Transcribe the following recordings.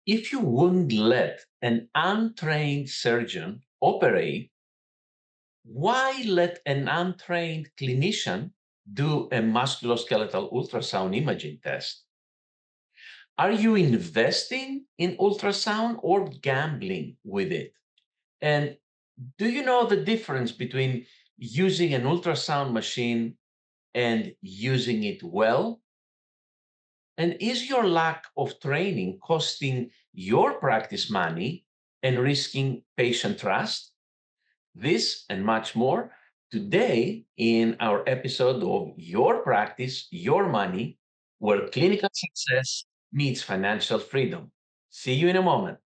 If you wouldn't let an untrained surgeon operate, why let an untrained clinician do a musculoskeletal ultrasound imaging test? Are you investing in ultrasound or gambling with it? And do you know the difference between using an ultrasound machine and using it well? And is your lack of training costing your practice money and risking patient trust? This and much more today in our episode of Your Practice, Your Money, where clinical success meets financial freedom. See you in a moment.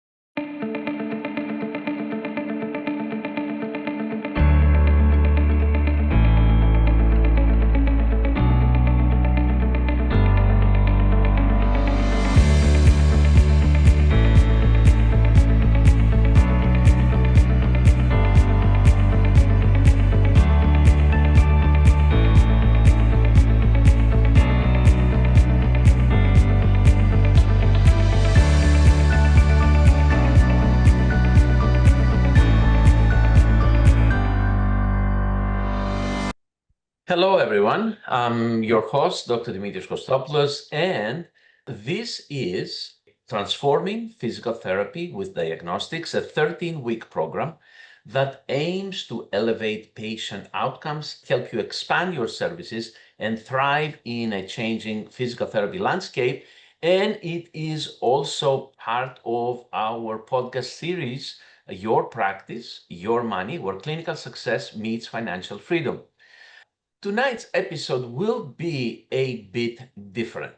Hello, everyone. I'm your host, Dr. Dimitrios Kostopoulos, and this is Transforming Physical Therapy with Diagnostics, a 13-week program that aims to elevate patient outcomes, help you expand your services, and thrive in a changing physical therapy landscape. And it is also part of our podcast series, Your Practice, Your Money, where clinical success meets financial freedom. Tonight's episode will be a bit different.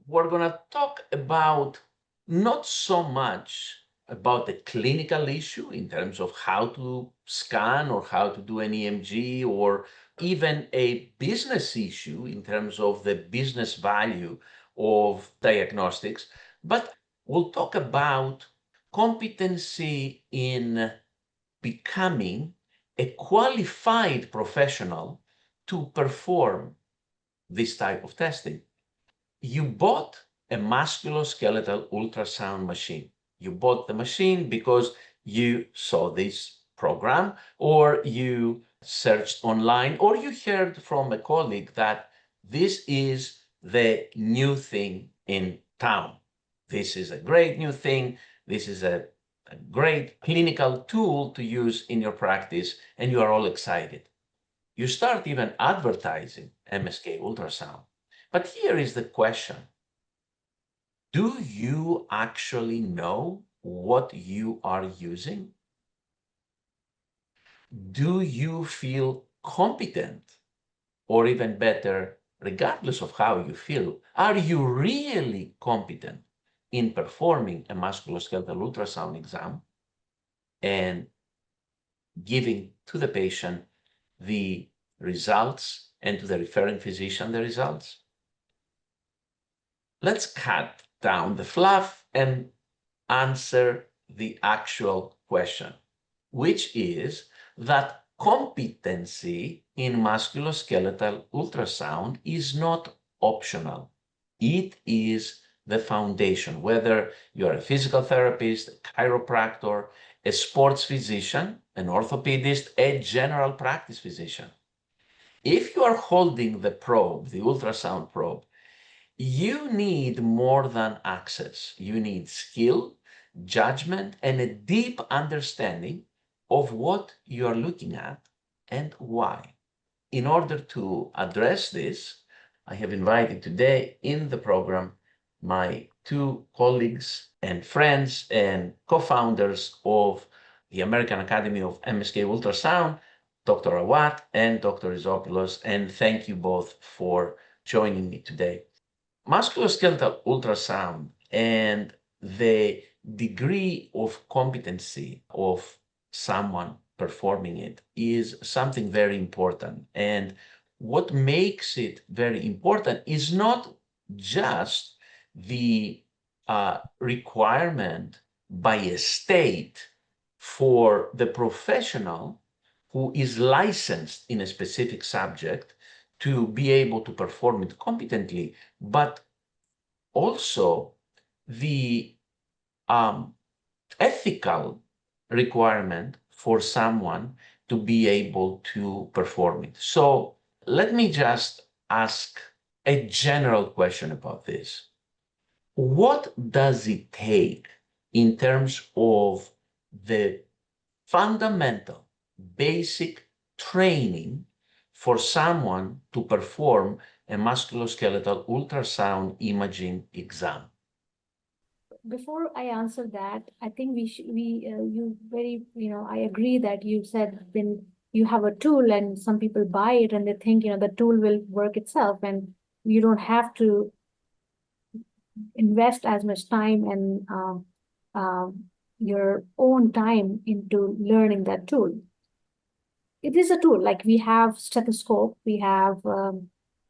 We're going to talk about not so much about the clinical issue in terms of how to scan or how to do an EMG, or even a business issue in terms of the business value of diagnostics, but we'll talk about competency in becoming a qualified professional to perform this type of testing. You bought a musculoskeletal ultrasound machine. You bought the machine because you saw this program, or you searched online, or you heard from a colleague that this is the new thing in town. This is a great new thing. This is a great clinical tool to use in your practice, and you are all excited. You start even advertising MSK Ultrasound. But here is the question. Do you actually know what you are using? Do you feel competent? Or even better, regardless of how you feel, are you really competent in performing a musculoskeletal ultrasound exam and giving to the patient the results and to the referring physician the results? Let's cut down the fluff and answer the actual question, which is that competency in musculoskeletal ultrasound is not optional. It is the foundation, whether you're a physical therapist, a chiropractor, a sports physician, an orthopedist, a general practice physician. If you are holding the probe, the ultrasound probe, you need more than access. You need skill, judgment, and a deep understanding of what you are looking at and why. In order to address this, I have invited today in the program my two colleagues and friends and co-founders of the American Academy of MSK Ultrasound, Dr. Rawat and Dr. Rizopoulos, and thank you both for joining me today. Musculoskeletal ultrasound and the degree of competency of someone performing it is something very important. And what makes it very important is not just the requirement by a state for the professional who is licensed in a specific subject to be able to perform it competently, but also the ethical requirement for someone to be able to perform it. So let me just ask a general question about this. What does it take in terms of the fundamental, basic training for someone to perform a musculoskeletal ultrasound imaging exam? Before I answer that, I think I agree that you said when you have a tool and some people buy it and they think, the tool will work itself and you don't have to invest as much time and your own time into learning that tool. It is a tool. Like we have stethoscope, we have a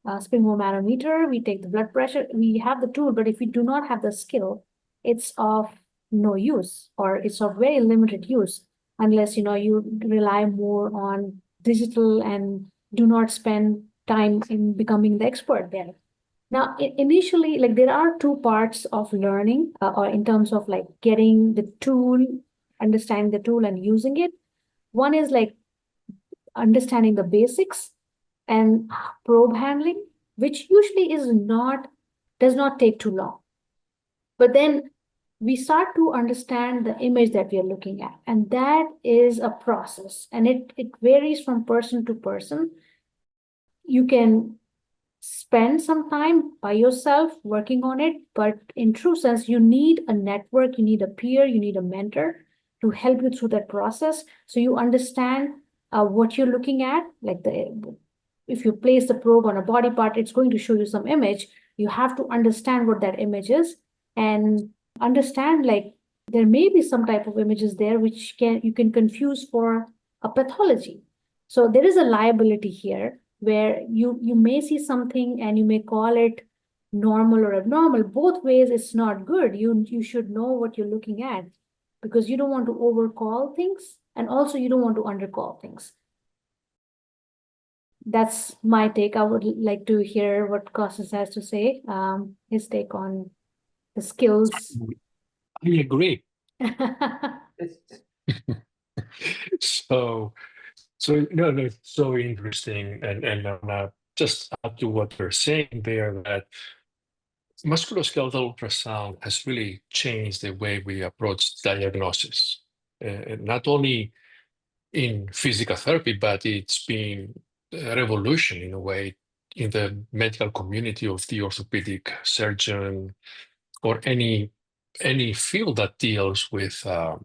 sphygmomanometer, we take the blood pressure, we have the tool, but if we do not have the skill, it's of no use, or it's of very limited use unless you rely more on digital and do not spend time in becoming the expert there. Now, initially, like there are two parts of learning, or in terms of like getting the tool, understanding the tool and using it. One is like understanding the basics and probe handling, which usually does not take too long. But then we start to understand the image that we are looking at, and that is a process, and it varies from person to person. You can spend some time by yourself working on it, but in true sense, you need a network, you need a peer, you need a mentor to help you through that process, so you understand what you're looking at. Like if you place the probe on a body part, it's going to show you some image. You have to understand what that image is and understand like there may be some type of images there which you can confuse for a pathology. So there is a liability here where you may see something and you may call it normal or abnormal. Both ways, it's not good. You should know what you're looking at because you don't want to overcall things and also you don't want to undercall things. That's my take. I would like to hear what Kostas has to say, his take on the skills. I agree. So it's so interesting, and just add to what you're saying there that musculoskeletal ultrasound has really changed the way we approach diagnosis, not only in physical therapy, but it's been a revolution in a way in the medical community of the orthopedic surgeon or any field that deals with the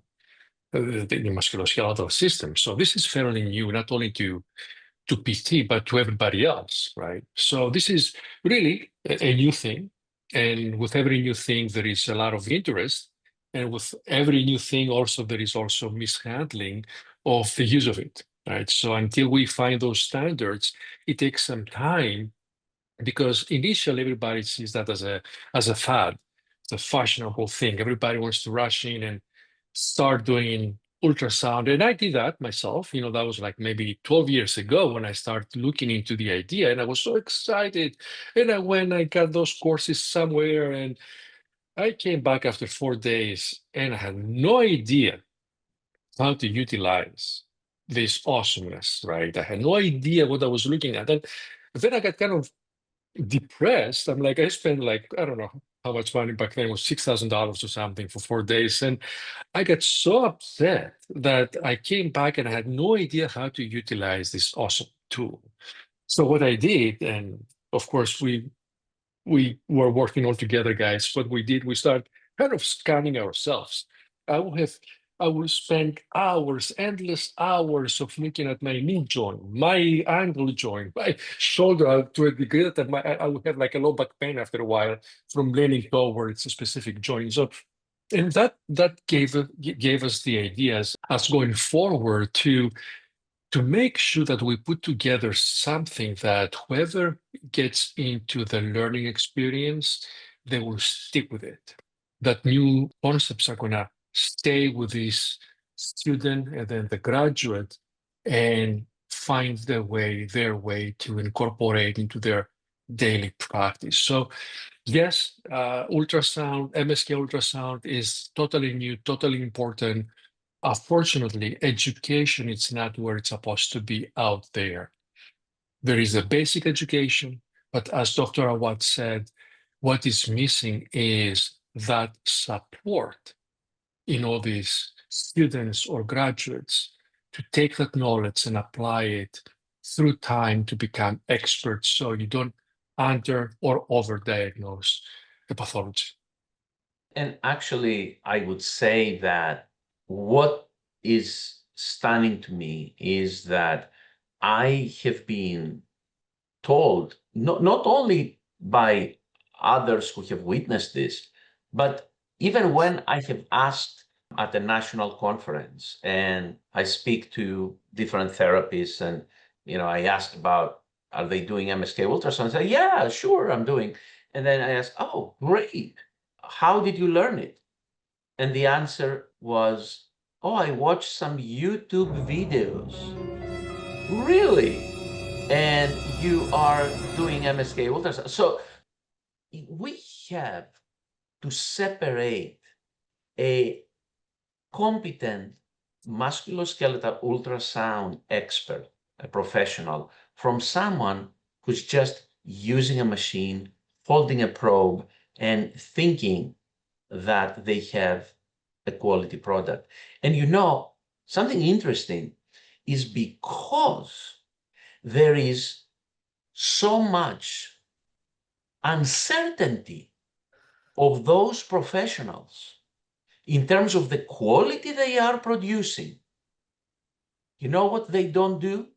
musculoskeletal system. So this is fairly new, not only to PT, but to everybody else, right? So this is really a new thing. And with every new thing, there is a lot of interest. And with every new thing, also, there is also mishandling of the use of it, right? So until we find those standards, it takes some time because initially everybody sees that as a fad, it's a fashionable thing. Everybody wants to rush in and start doing ultrasound. And I did that myself. That was like maybe 12 years ago when I started looking into the idea. And I was so excited. And I got those courses somewhere. And I came back after 4 days and I had no idea how to utilize this awesomeness, right? I had no idea what I was looking at. And then I got kind of depressed. I'm like, I spent like, I don't know how much money back then. It was $6,000 or something for 4 days. And I got so upset that I came back and I had no idea how to utilize this awesome tool. So what I did, and of course we were working all together, guys. What we did, we started kind of scanning ourselves. I would have I would spend hours, endless hours of looking at my knee joint, my ankle joint, my shoulder to a degree that I would have like a low back pain after a while from leaning towards a specific joint. So, and that gave us the ideas as going forward to make sure that we put together something that whoever gets into the learning experience, they will stick with it. That new concepts are going to stay with this student and then the graduate and find their way to incorporate into their daily practice. So yes, ultrasound, MSK ultrasound is totally new, totally important. Unfortunately, education is not where it's supposed to be out there. There is a basic education, but as Dr. Rawat said, what is missing is that support in all these students or graduates to take that knowledge and apply it through time to become experts so you don't under or overdiagnose the pathology. And actually, I would say that what is stunning to me is that I have been told, not only by others who have witnessed this, but even when I have asked at a national conference and I speak to different therapists and, I ask about, are they doing MSK ultrasound? I say, yeah, sure, I'm doing. And then I ask, oh, great. How did you learn it? And the answer was, oh, I watched some YouTube videos. Really? And you are doing MSK ultrasound. So we have to separate a competent musculoskeletal ultrasound expert, a professional, from someone who's just using a machine, holding a probe, and thinking that they have a quality product. And something interesting is because there is so much uncertainty of those professionals in terms of the quality they are producing. You know what they don't do?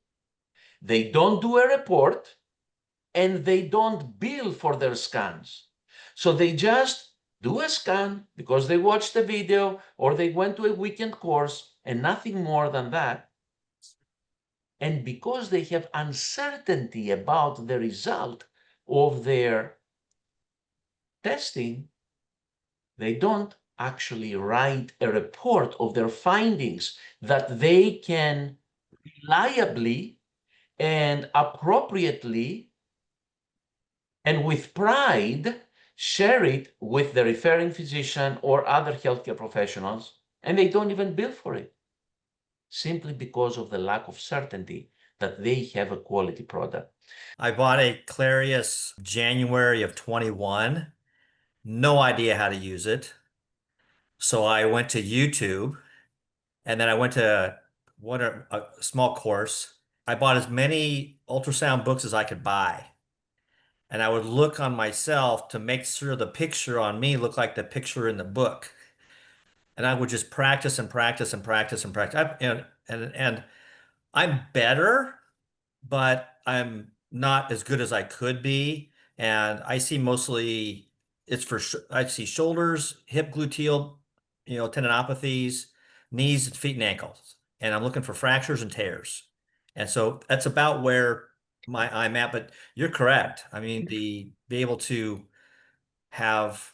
They don't do a report and they don't bill for their scans. So they just do a scan because they watched the video or they went to a weekend course and nothing more than that. And because they have uncertainty about the result of their testing, they don't actually write a report of their findings that they can reliably and appropriately and with pride share it with the referring physician or other healthcare professionals, and they don't even bill for it, simply because of the lack of certainty that they have a quality product. I bought a Clarius January of 21, no idea how to use it. So I went to YouTube and then I went to a small course. I bought as many ultrasound books as I could buy. And I would look on myself to make sure the picture on me looked like the picture in the book. And I would just practice and practice and practice and practice. And I'm better, but I'm not as good as I could be. And I see mostly I see shoulders, hip gluteal, tendinopathies, knees, feet, and ankles. And I'm looking for fractures and tears. And so that's about where I'm at. But you're correct. I mean, be able to have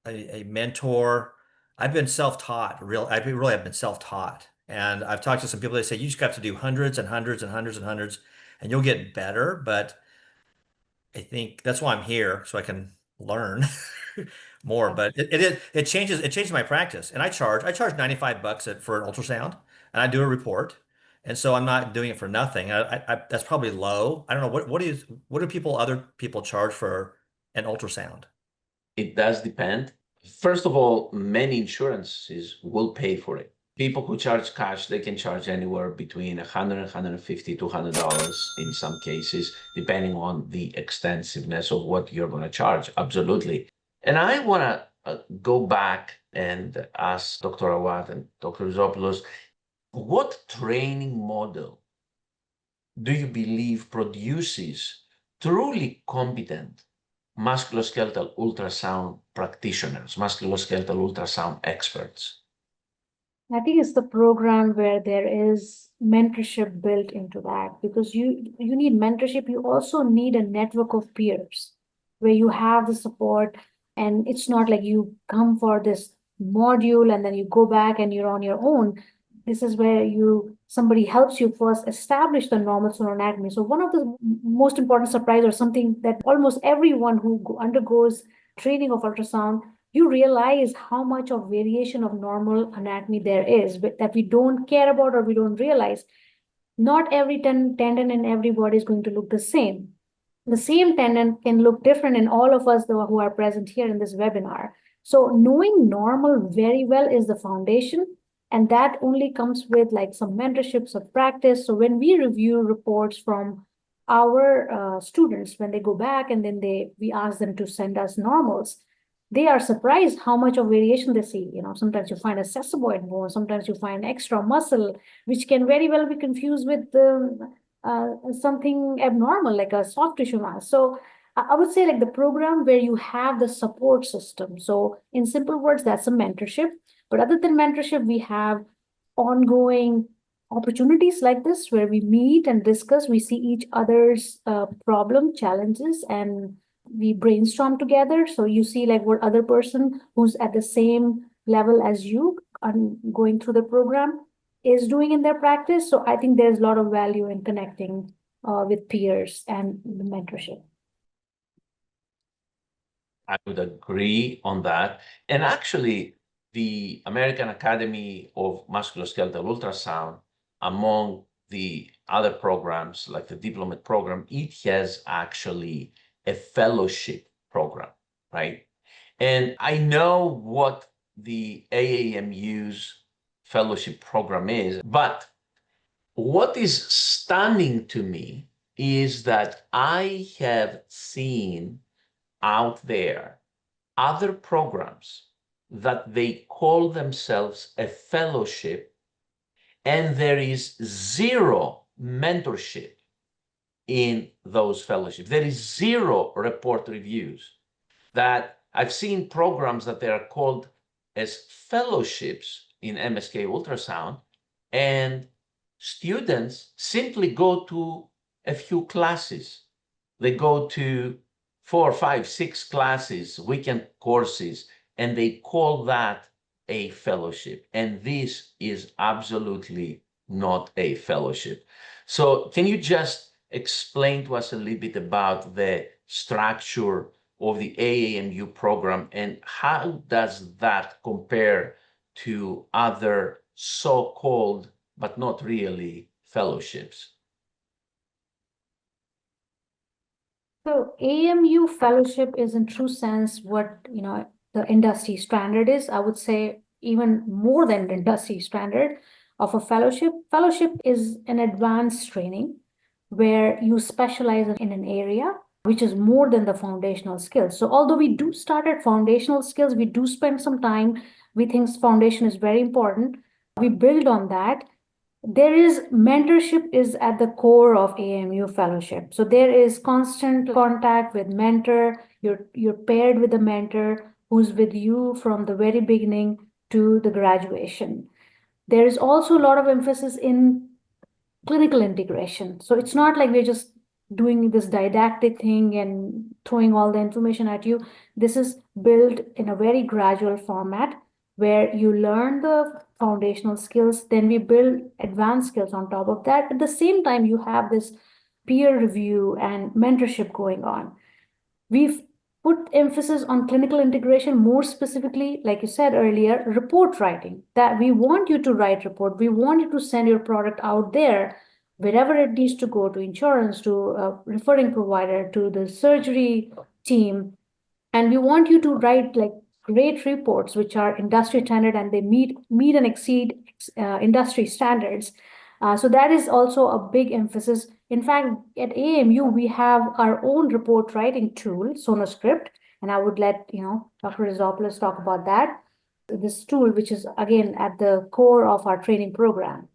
a mentor. I've been self-taught. I really have been self-taught. And I've talked to some people that say you just got to do hundreds and hundreds and hundreds and hundreds, and you'll get better. But I think that's why I'm here, so I can learn more. But it changes my practice. And I charge $95 for an ultrasound, and I do a report. And so I'm not doing it for nothing. That's probably low. I don't know what do other people charge for an ultrasound? It does depend. First of all, many insurances will pay for it. People who charge cash, they can charge anywhere between $100, $150, $200 in some cases, depending on the extensiveness of what you're going to charge. Absolutely. And I want to go back and ask Dr. Rawat and Dr. Rizopoulos, what training model do you believe produces truly competent musculoskeletal ultrasound practitioners, musculoskeletal ultrasound experts? I think it's the program where there is mentorship built into that, because you need mentorship. You also need a network of peers where you have the support, and it's not like you come for this module and then you go back and you're on your own. This is where somebody helps you first establish the normal sonoanatomy. So one of the most important surprise, or something that almost everyone who undergoes training of ultrasound, you realize how much of variation of normal anatomy there is, but that we don't care about or we don't realize. Not every tendon in every body is going to look the same. The same tendon can look different in all of us who are present here in this webinar. So knowing normal very well is the foundation, and that only comes with like some mentorships of practice. So when we review reports from our students, when they go back and then we ask them to send us normals, they are surprised how much of variation they see. Sometimes you find a sesamoid bone, sometimes you find extra muscle, which can very well be confused with something abnormal, like a soft tissue mass. So I would say like the program where you have the support system. So in simple words, that's a mentorship. But other than mentorship, we have ongoing opportunities like this where we meet and discuss, we see each other's problem, challenges, and we brainstorm together. So you see like what other person who's at the same level as you going through the program is doing in their practice. So I think there's a lot of value in connecting with peers and the mentorship. I would agree on that. And actually, the American Academy of Musculoskeletal Ultrasound, among the other programs, like the diplomate program, it has actually a fellowship program, right? And I know what the AAMU's fellowship program is, but what is stunning to me is that I have seen out there other programs that they call themselves a fellowship, and there is zero mentorship in those fellowships. There is zero report reviews. That I've seen programs that they are called as fellowships in MSK Ultrasound, and students simply go to a few classes. They go to 4, 5, 6 classes, weekend courses, and they call that a fellowship. And this is absolutely not a fellowship. So can you just explain to us a little bit about the structure of the AAMU program and how does that compare to other so-called but not really fellowships? So AAMU Fellowship is in true sense what the industry standard is. I would say even more than the industry standard of a fellowship. Fellowship is an advanced training where you specialize in an area which is more than the foundational skills. So although we do start at foundational skills, we do spend some time. We think foundation is very important. We build on that. Mentorship is at the core of AAMU Fellowship. So there is constant contact with mentor. You're paired with a mentor who's with you from the very beginning to the graduation. There is also a lot of emphasis in clinical integration. So it's not like we're just doing this didactic thing and throwing all the information at you. This is built in a very gradual format where you learn the foundational skills, then we build advanced skills on top of that. At the same time, you have this peer review and mentorship going on. We've put emphasis on clinical integration, more specifically, like you said earlier, report writing, that we want you to write report. We want you to send your product out there, wherever it needs to go, to insurance, to a referring provider, to the surgery team. And we want you to write like great reports, which are industry standard and they meet and exceed industry standards. So that is also a big emphasis. In fact, at AAMU, we have our own report writing tool, SonoScript, and I would let Dr. Rizopoulos talk about that. This tool, which is again at the core of our training program.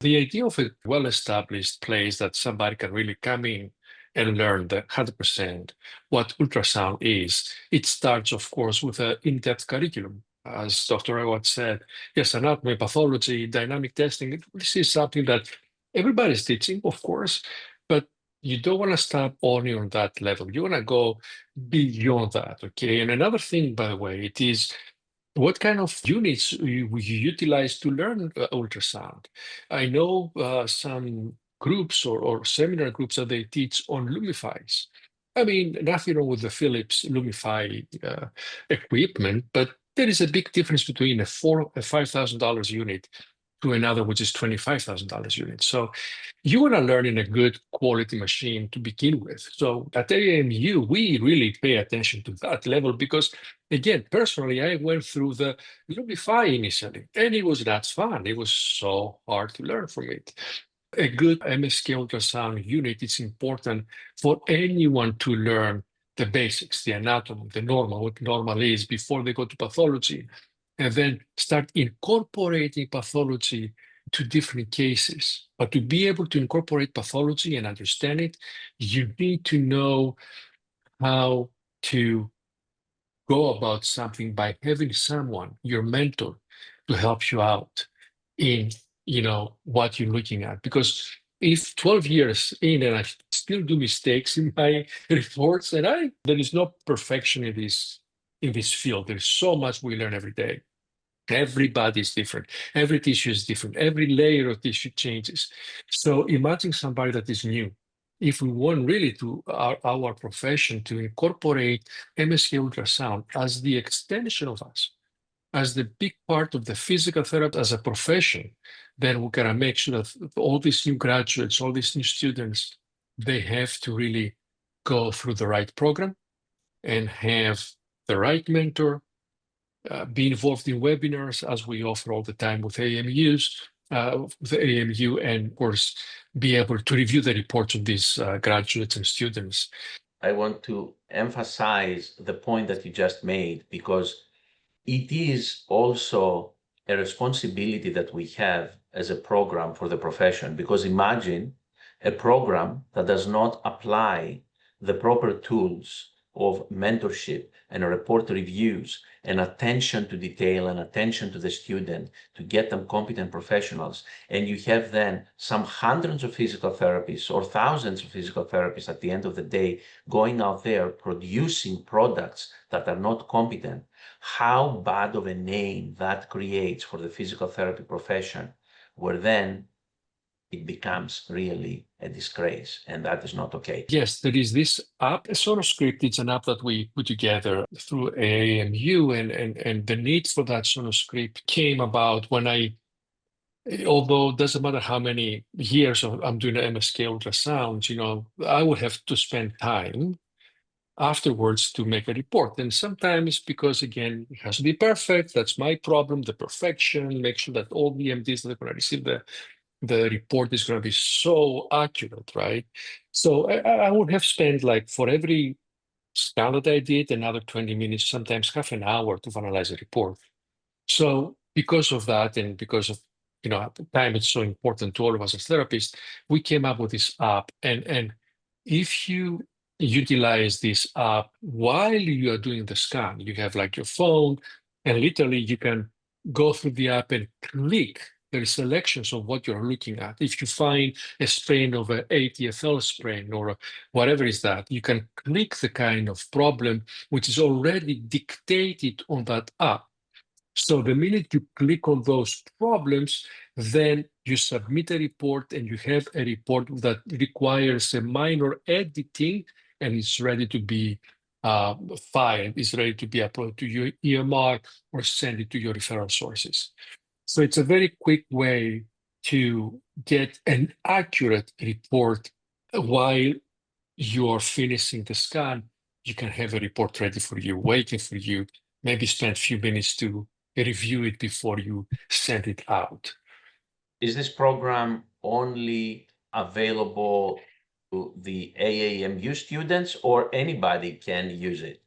The idea of a well-established place that somebody can really come in and learn the 100% what ultrasound is, it starts, of course, with an in-depth curriculum. As Dr. Rawat said, yes, anatomy, pathology, dynamic testing, this is something that everybody's teaching, of course, but you don't want to stop only on that level. You want to go beyond that, okay? And another thing, by the way, it is what kind of units you utilize to learn ultrasound? I know some groups or seminar groups that they teach on Lumifies. I mean, nothing wrong with the Philips Lumify equipment, but there is a big difference between a $5,000 unit to another, which is $25,000 unit. So you want to learn in a good quality machine to begin with. So at AAMU, we really pay attention to that level because, again, personally, I went through the Lumify initially, and it was not fun. It was so hard to learn from it. A good MSK ultrasound unit is important for anyone to learn the basics, the anatomy, the normal, what normal is before they go to pathology, and then start incorporating pathology to different cases. But to be able to incorporate pathology and understand it, you need to know how to go about something by having someone, your mentor, to help you out in what you're looking at. Because if 12 years in and I still do mistakes in my reports, and there is no perfection in this field. There's so much we learn every day. Everybody is different. Every tissue is different. Every layer of tissue changes. So imagine somebody that is new. If we want really to our profession to incorporate MSK ultrasound as the extension of us, as the big part of the physical therapy as a profession, then we gotta make sure that all these new graduates, all these new students, they have to really go through the right program and have the right mentor, be involved in webinars as we offer all the time with with the AAMU, and of course, be able to review the reports of these graduates and students. I want to emphasize the point that you just made, because it is also a responsibility that we have as a program for the profession. Because imagine a program that does not apply the proper tools of mentorship and report reviews and attention to detail and attention to the student to get them competent professionals. And you have then some hundreds of physical therapists or thousands of physical therapists at the end of the day going out there producing products that are not competent. How bad of a name that creates for the physical therapy profession, where then it becomes really a disgrace, and that is not okay. Yes, there is this app, SonoScript. It's an app that we put together through AAMU, and the need for that SonoScript came about when although it doesn't matter how many years I'm doing the MSK ultrasound, I would have to spend time afterwards to make a report. And sometimes because, again, it has to be perfect, that's my problem, the perfection, make sure that all the MDs that are going to receive the report is going to be so accurate, right? So I would have spent, like, for every scan that I did, another 20 minutes, sometimes half an hour to finalize a report. So because of that, and because of at the time it's so important to all of us as therapists, we came up with this app. And if you utilize this app while you are doing the scan, you have like your phone, and literally you can go through the app and click. There are selections of what you're looking at. If you find a strain of an ATFL strain or whatever is that, you can click the kind of problem which is already dictated on that app. So the minute you click on those problems, then you submit a report, and you have a report that requires a minor editing, and it's ready to be filed, it's ready to be uploaded to your EMR or send it to your referral sources. So it's a very quick way to get an accurate report while you're finishing the scan. You can have a report ready for you, waiting for you, maybe spend a few minutes to review it before you send it out. Is this program only available to the AAMU students, or anybody can use it?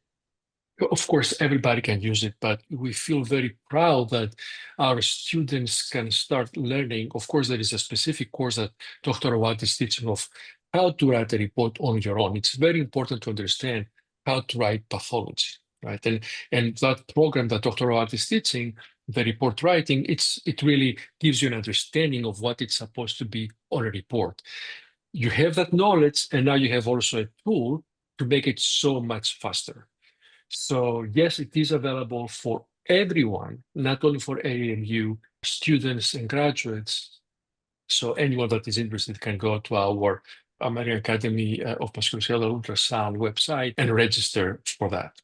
Of course, everybody can use it, but we feel very proud that our students can start learning. Of course, there is a specific course that Dr. Rawat is teaching of how to write a report on your own. It's very important to understand how to write pathology, right? And that program that Dr. Rawat is teaching, the report writing, it really gives you an understanding of what it's supposed to be on a report. You have that knowledge, and now you have also a tool to make it so much faster. So yes, it is available for everyone, not only for AAMU students and graduates. So anyone that is interested can go to our American Academy of Musculoskeletal Ultrasound website and register for that.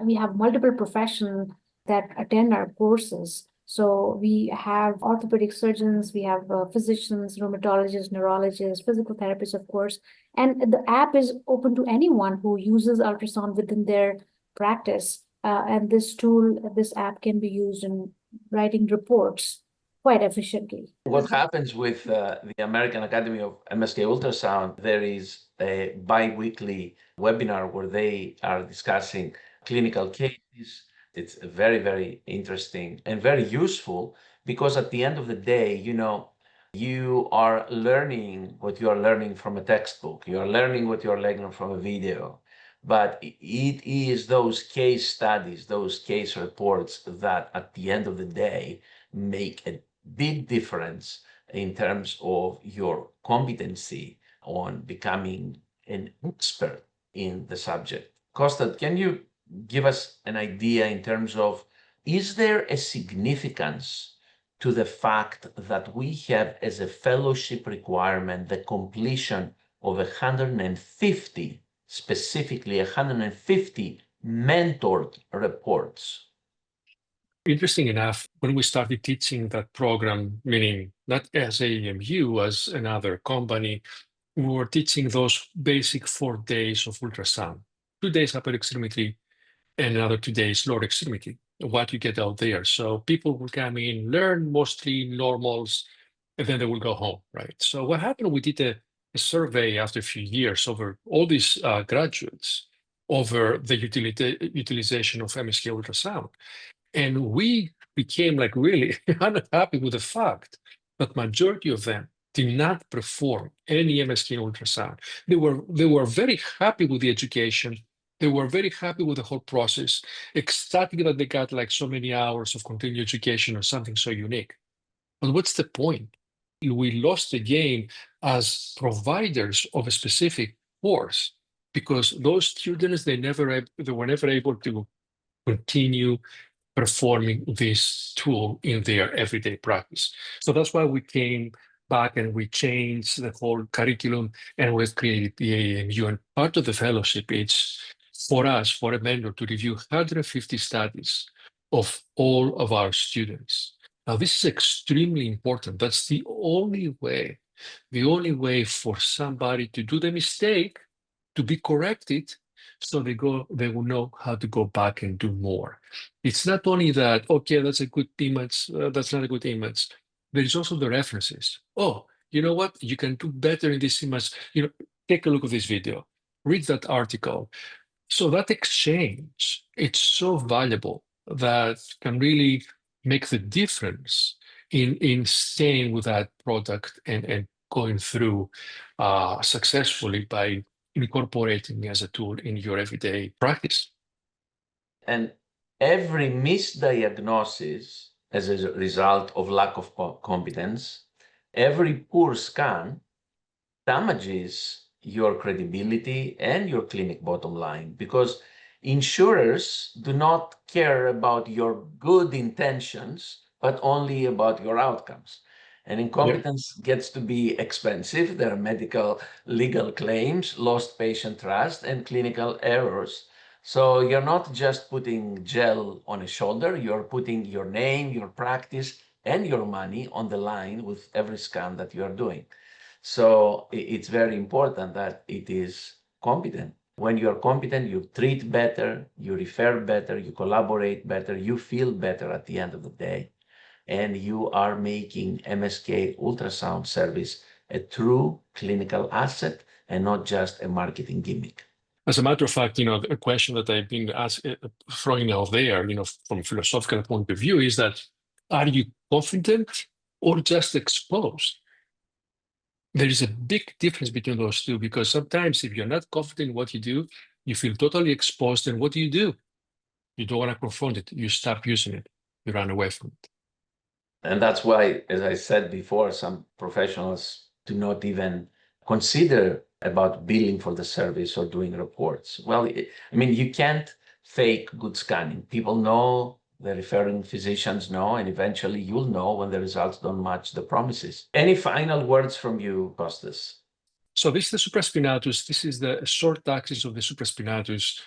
We have multiple professions that attend our courses. So we have orthopedic surgeons, we have physicians, rheumatologists, neurologists, physical therapists, of course. And the app is open to anyone who uses ultrasound within their practice. And this tool, this app can be used in writing reports quite efficiently. What happens with the American Academy of MSK Ultrasound, there is a bi-weekly webinar where they are discussing clinical cases. It's very, very interesting and very useful because at the end of the day, you are learning what you are learning from a textbook. You are learning what you are learning from a video. But it is those case studies, those case reports that at the end of the day make a big difference in terms of your competency on becoming an expert in the subject. Kostat, can you give us an idea in terms of, is there a significance to the fact that we have as a fellowship requirement the completion of 150, specifically 150 mentored reports? Interesting enough, when we started teaching that program, meaning not as AAMU, as another company, we were teaching those basic 4 days of ultrasound, 2 days upper extremity and another 2 days lower extremity, what you get out there. So people will come in, learn mostly normals, and then they will go home, right? So what happened, we did a survey after a few years over all these graduates over the utilization of MSK ultrasound. And we became like really unhappy with the fact that majority of them did not perform any MSK ultrasound. They were very happy with the education. They were very happy with the whole process, ecstatic that they got like so many hours of continuing education or something so unique. But what's the point? We lost the game as providers of a specific course because those students, they were never able to continue performing this tool in their everyday practice. So that's why we came back and we changed the whole curriculum and we've created the AAMU. And part of the fellowship is for us, for a mentor, to review 150 studies of all of our students. Now, this is extremely important. That's the only way for somebody to do the mistake, to be corrected, so they will know how to go back and do more. It's not only that, okay, that's a good image, that's not a good image. There is also the references. Oh, you know what? You can do better in this image. Take a look at this video, read that article. So that exchange, it's so valuable that can really make the difference in staying with that product and going through successfully by incorporating it as a tool in your everyday practice. And every misdiagnosis as a result of lack of competence, every poor scan damages your credibility and your clinic bottom line, because insurers do not care about your good intentions, but only about your outcomes. And incompetence gets to be expensive. There are medical, legal claims, lost patient trust, and clinical errors. So you're not just putting gel on a shoulder, you're putting your name, your practice, and your money on the line with every scan that you're doing. So it's very important that it is competent. When you're competent, you treat better, you refer better, you collaborate better, you feel better at the end of the day. And you are making MSK ultrasound service a true clinical asset and not just a marketing gimmick. As a matter of fact, a question that I've been throwing out there, from a philosophical point of view, is that are you confident or just exposed? There is a big difference between those two, because sometimes if you're not confident in what you do, you feel totally exposed. And what do? You don't want to confront it. You stop using it. You run away from it. And that's why, as I said before, some professionals do not even consider about billing for the service or doing reports. Well, you can't fake good scanning. People know, the referring physicians know, and eventually you'll know when the results don't match the promises. Any final words from you, Kostas? So this is the supraspinatus. This is the short axis of the supraspinatus,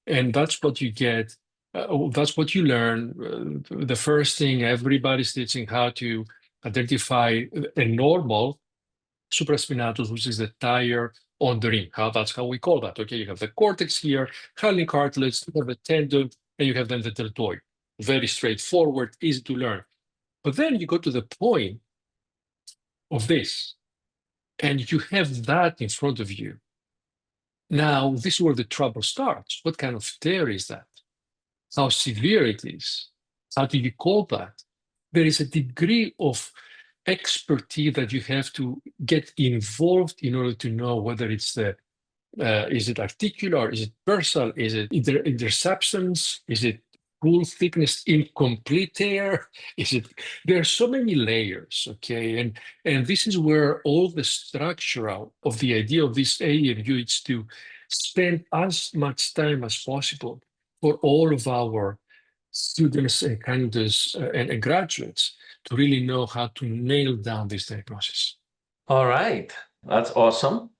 and that's what you get. That's what you learn. The first thing, everybody's teaching how to identify a normal supraspinatus, which is the tire on the rim. That's how we call that. Okay, you have the cortex here, hyaline cartilage, you have the tendon, and you have then the deltoid. Very straightforward, easy to learn. But then you go to the point of this, and you have that in front of you. Now, this is where the trouble starts. What kind of tear is that? How severe it is? How do you call that? There is a degree of expertise that you have to get involved in order to know whether it's is it articular, is it bursal, is it interceptions, is it full thickness incomplete tear, there are so many layers, okay? And this is where all the structural of the idea of this AAMU is to spend as much time as possible for all of our students and candidates and graduates to really know how to nail down this diagnosis. All right, that's awesome.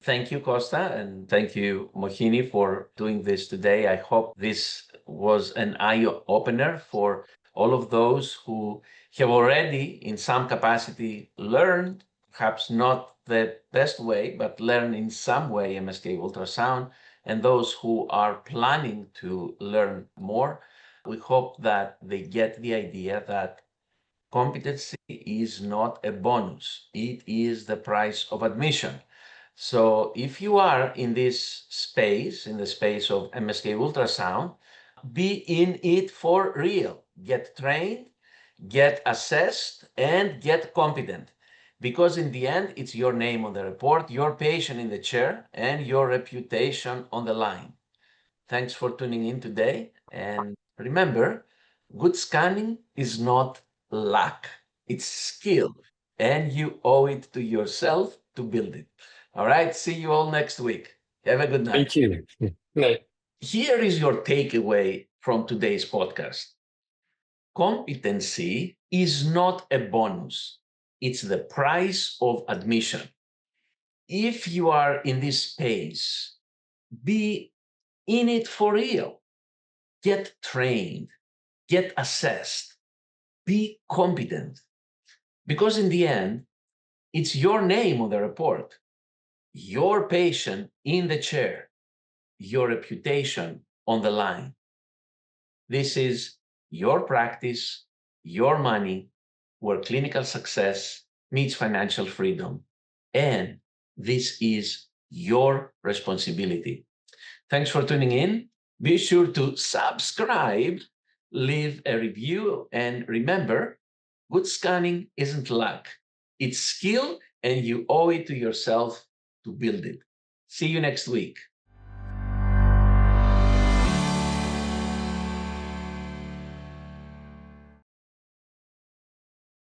Thank you, Costa, and thank you, Mohini, for doing this today. I hope this was an eye-opener for all of those who have already, in some capacity, learned, perhaps not the best way, but learn in some way MSK Ultrasound, and those who are planning to learn more. We hope that they get the idea that competency is not a bonus. It is the price of admission. So if you are in this space, in the space of MSK Ultrasound, be in it for real. Get trained, get assessed, and get competent. Because in the end, it's your name on the report, your patient in the chair, and your reputation on the line. Thanks for tuning in today. And remember, good scanning is not luck, it's skill. And you owe it to yourself to build it. All right, see you all next week. Have a good night. Thank you. Night. Here is your takeaway from today's podcast. Competency is not a bonus. It's the price of admission. If you are in this space, be in it for real. Get trained, get assessed, be competent. Because in the end, it's your name on the report, your patient in the chair, your reputation on the line. This is your practice, your money, where clinical success meets financial freedom. And this is your responsibility. Thanks for tuning in. Be sure to subscribe, leave a review, and remember, good scanning isn't luck. It's skill, and you owe it to yourself to build it. See you next week.